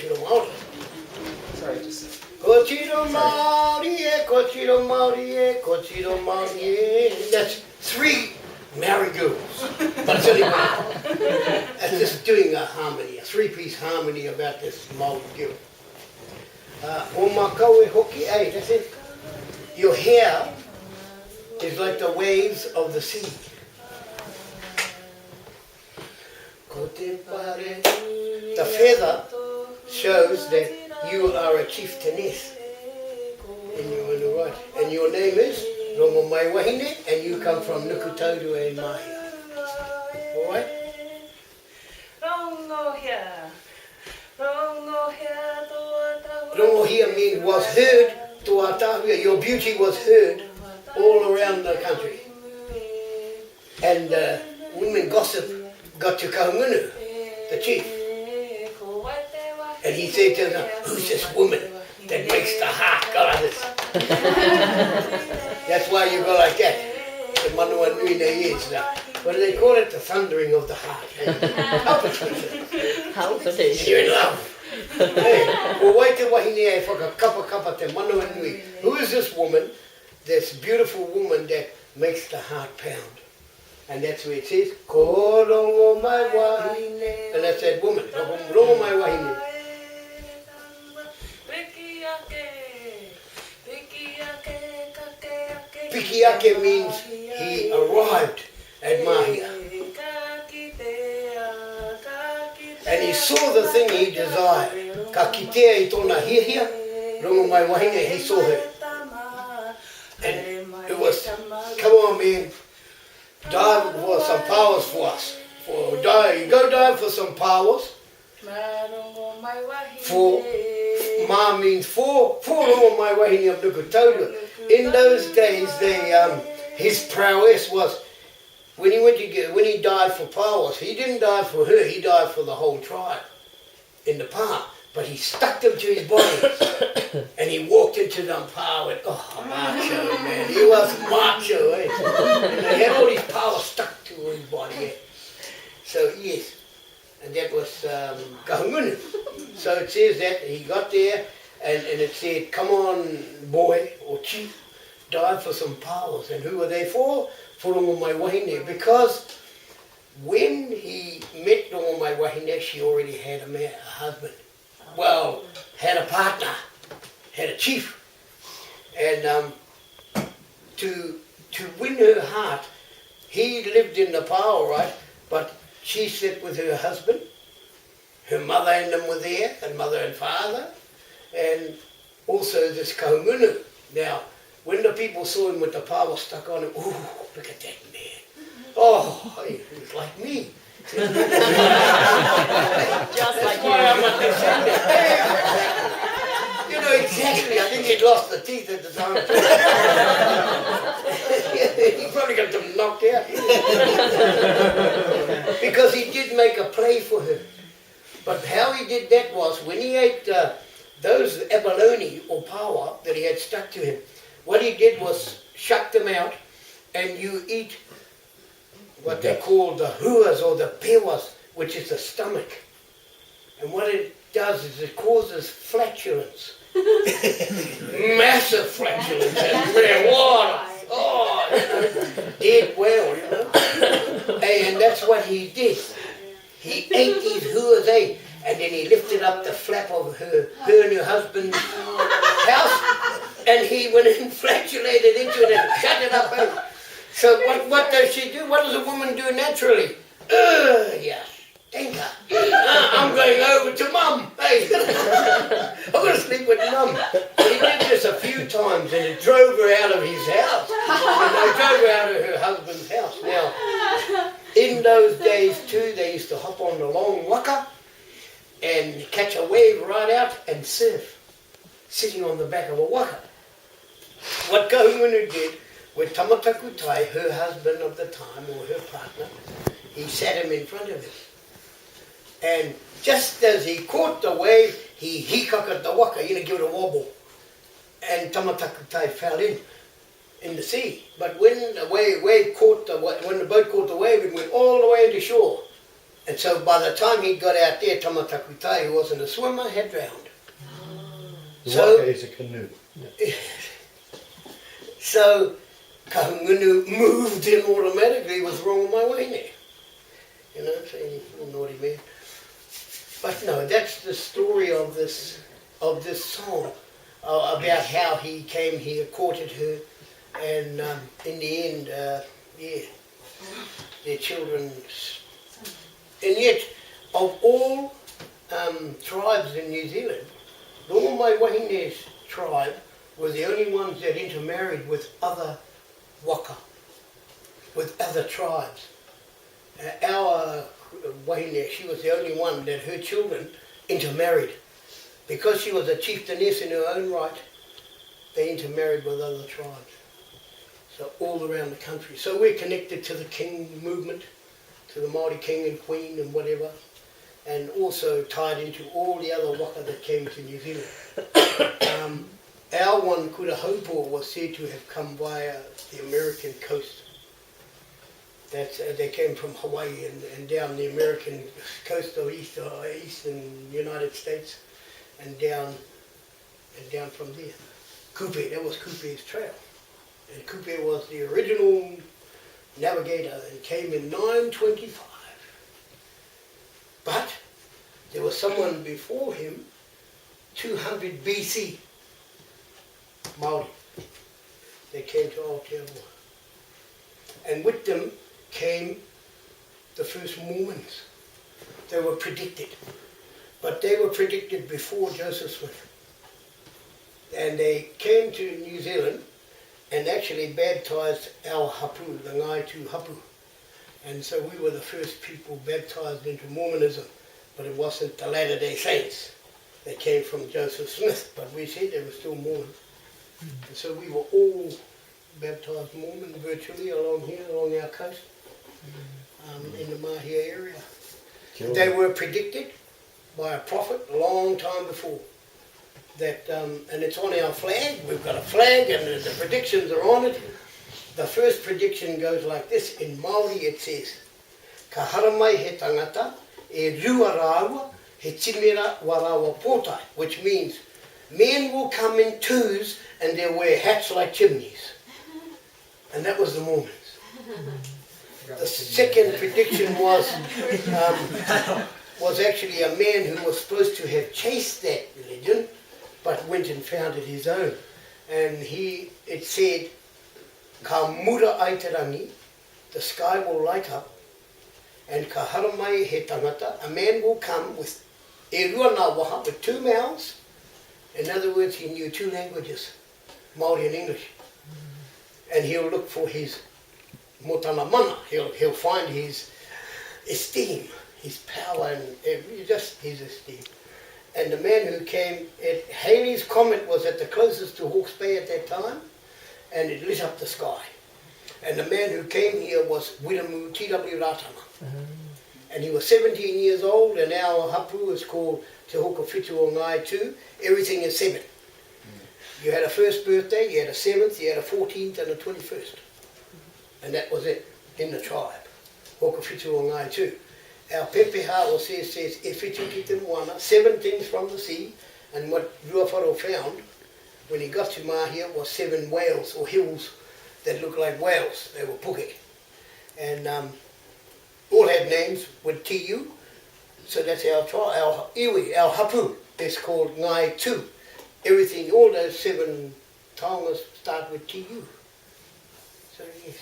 Kochiro Maori. Sorry, just... Kochiro Maori, Kochiro Maori, Kochiro Maori. That's 3 married girls. But it's only one. That's just doing a harmony, a 3-piece harmony about this Maori girl. O makaue hoki, hey, that's it. Your hair is like the waves of the sea. The feather shows that you are a chieftainess. And you're in the right. And your name is Rongo Mai Wahine, and you come from Nukutauru e Mahia. Alright? Rongo here means was heard, tuatahua, your beauty was heard all around the country. And women gossip got to Kahungunu, the chief. And he said to them, who's this woman that makes the heart go like this? That's why you go like that. The manua nui nei is that. What do they call it? The thundering of the heart. Palpitation. You're in love. Hey, well, wait till wahine e whakakapa te manua nui. Who is this woman, this beautiful woman that makes the heart pound? And that's where it says, Ko rongo mai wahine. And that's that woman, rongo mai wahine. Pikiake means he arrived at Mahia. And he saw the thing he desired. Ka kitea I tōna hihia, rongo mai wahine, he saw her. And it was, come on man, dive for some powers for us. You go dive for some powers. For Ma means for rongo mai wahine of Nukutauru. In those days, his prowess was when he died for powers. He didn't die for her; he died for the whole tribe in the pa. But he stuck them to his body, and he walked into them pa with macho man. He was macho, eh? And they had all his power stuck to his body. Eh? So yes, and that was Kahungunu. So it says that he got there. And it said, come on, boy, or chief, dive for some powers. And who were they for? For Rongo Mai Wahine. Because when he met Rongo Mai Wahine, she already had a husband. Well, had a partner, had a chief. And to win her heart, he lived in the power, right? But she slept with her husband. Her mother and them were there, and mother and father. And also this Kahungunu. Now, when the people saw him with the power stuck on him, ooh, look at that man. Oh, he was like me. Just like you. I'm a descendant. You know exactly, I think he'd lost the teeth at the time. He probably got them knocked out. Because he did make a play for her. But how he did that was, when he ate those abalone or power that he had stuck to him, what he did was shuck them out, and you eat what they call the huas or the pewas, which is the stomach. And what it does is it causes flatulence. Massive flatulence and red water. Oh, dead well, you know. And that's what he did. He ate these huas, and then he lifted up the flap of her and her husband's house, and he went and flatulated into it and shut it up. So what does she do? What does a woman do naturally? Yes, thank her. I'm going over to Mum. Hey, I'm going to sleep with Mum. But he did this a few times, and it drove her out of his house. And they drove her out of her husband's house. Now, in those days too, they used to hop on the long waka and catch a wave right out and surf, sitting on the back of a waka. What Kahungunu did with Tamatakutai, her husband of the time, or her partner, he sat him in front of him. And just as he caught the wave, he hikaka the waka, give it a wobble. And Tamatakutai fell in the sea. But when the wave caught when the boat caught the wave, it went all the way into shore. And so by the time he got out there, Tamatakutai, who wasn't a swimmer, had drowned. The So- waka is a canoe. So Kahungunu moved in automatically, was wrong on my way there. You know, saying naughty man. But no, that's the story of this song, about how he came here, courted her, and in the end, their children. And yet, of all tribes in New Zealand, Rongo Wahine's tribe were the only ones that intermarried with other waka, with other tribes. Our Wahine, she was the only one that her children intermarried. Because she was a chieftainess in her own right, they intermarried with other tribes. So all around the country. So we're connected to the king movement, to the Māori king and queen and whatever, and also tied into all the other waka that came to New Zealand. Our one, Kura Haupō, was said to have come via the American coast. They came from Hawaii and down the American coast of eastern United States and down from there. Kupe, that was Kupe's trail. And Kupe was the original navigator and came in 925. But there was someone before him, 200 BC, Māori. They came to Aotearoa. And with them came the first Mormons. They were predicted. But they were predicted before Joseph Smith. And they came to New Zealand and actually baptized our hapu, the Ngaitu hapu. And so we were the first people baptized into Mormonism, but it wasn't the Latter-day Saints. They came from Joseph Smith, but we said they were still Mormons. And so we were all baptized Mormon virtually along here, along our coast, in the Mahia area. They were predicted by a prophet a long time before. That, and it's on our flag. We've got a flag and the predictions are on it. The first prediction goes like this. In Māori it says, Ka haramai he tangata, e rua rāua, he timera warawa pōtai, which means men will come in twos and they'll wear hats like chimneys. And that was the Mormons. The second prediction was actually a man who was supposed to have chased that religion, but went and founded his own. And it said, Ka mura ai te rangi, the sky will light up, and ka haramai he tangata, a man will come with e rua nā waha, with two mouths. In other words, he knew two languages, Māori and English. And he'll look for his motana mana, he'll find his esteem, his power, and just his esteem. And the man who came, Halley's Comet was at the closest to Hawke's Bay at that time, and it lit up the sky. And the man who came here was Wiramu T.W. Ratana. And he was 17 years old, and our hapu is called Te Hoka Whitu o Ngai Tu. Everything is 7. You had a first birthday, you had a 7th, you had a 14th, and a 21st. And that was it, in the tribe. Hoka Whitu o Ngai Tu. Our pepeha or says, e whitu ki te moana, 7 things from the sea, and what Ruawharo found, when he got to Mahia, was 7 whales, or hills, that looked like whales. They were puke. And all had names with TU, so that's our tribe, our iwi, our hapu, is called Ngai Tu. Everything, all those 7 taongas start with TU. So yes,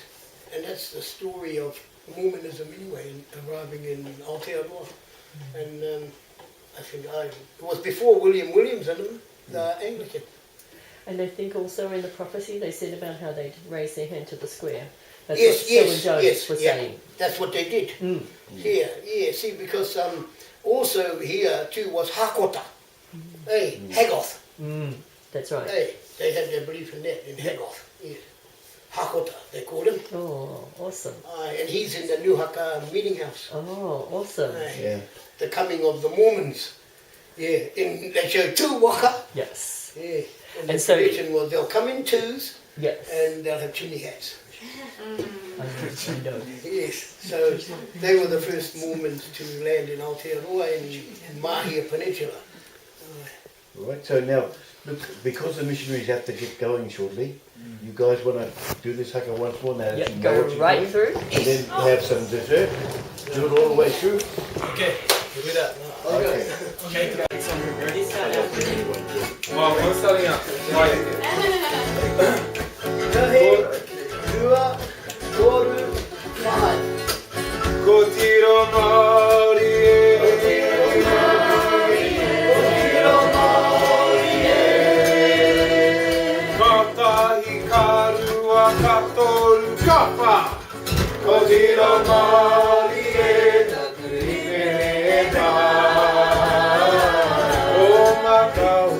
and that's the story of Mormonism anyway, arriving in Aotearoa. And I think it was before William Williams and them, the Anglican. And I think also in the prophecy they said about how they'd raise their hand to the square. That's Yes, what yes, Selwyn Jones was yeah, saying. that's what they did. Here, yeah, see, because also here too was Hakota, hey, Hagoth. That's right. Hey, they had their belief in that, in Hagoth. Yes. Hakota, they called him. Oh, awesome. And he's in the New Haka meeting house. Oh, awesome. Yeah. The coming of the Mormons. Yeah, they show 2 waka. Yes. Yeah. And And the so- tradition was they'll come in 2s Yes. and they'll have chimney hats. I know. Yes, so they were the first Mormons to land in Aotearoa in Mahia Peninsula. Right, so now, look, because the missionaries have to get going shortly, you guys want to do this haka once more now that Yep, you know go what you're right doing? through. And then have some dessert, do it all the way through. Okay, we'll do that. Okay. Okay. You start out with Well, we're starting out. Kahe, tua, toru, mai. Kotiro Maori Katahi karua katoru kapa Kotiro Maori Takuripeta O Makau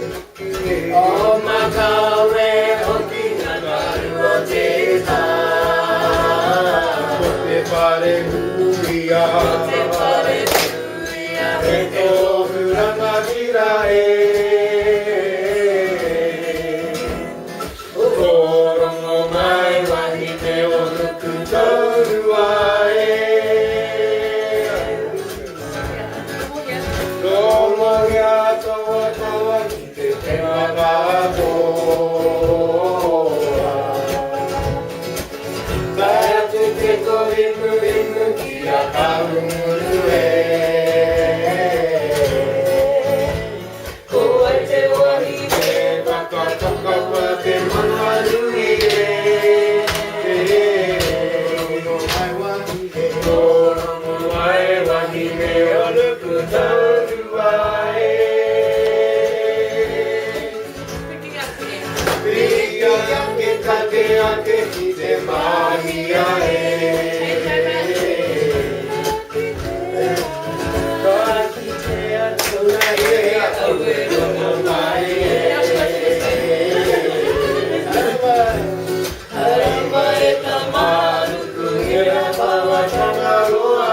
O makawe, hoki nagaru o te ta. Kote pare huia E tohu rangatira Korongo mai wahi te o nuku taurua Rongo ria toa toa ki te te wakapoa Taia te te kohimu himu ki a karumuru Ko ai te wahi te whakatoka wa te manarui No mai wahi he. Korongo ai wahi me o nuku taurua Pia ake kake ake ki te mahia Ka ki te atuna au e rono mai Arima e ta maruku e a pawa tangaroa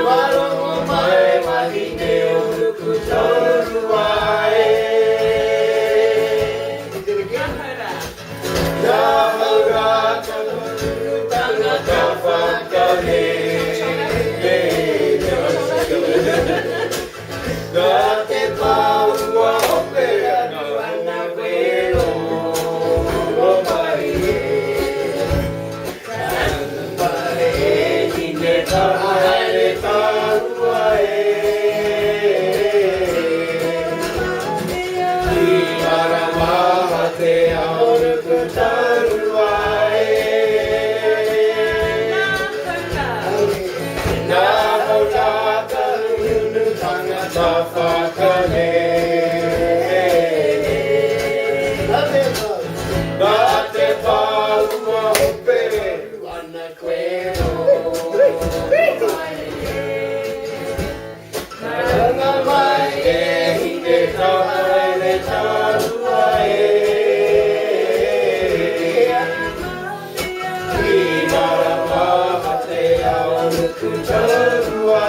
Marongo mai wahi me o nuku taurua Nā haura tauru tangata whakare Nā te pāua hope anu ana wero o mai Pai ki ne taha e taua I maramaha te ao nuku taurua Nā haura tauru tangata whakare Nā te pāua hope ana koe Maranga mai e hine taha e taurua I maramaha te ao nuku taurua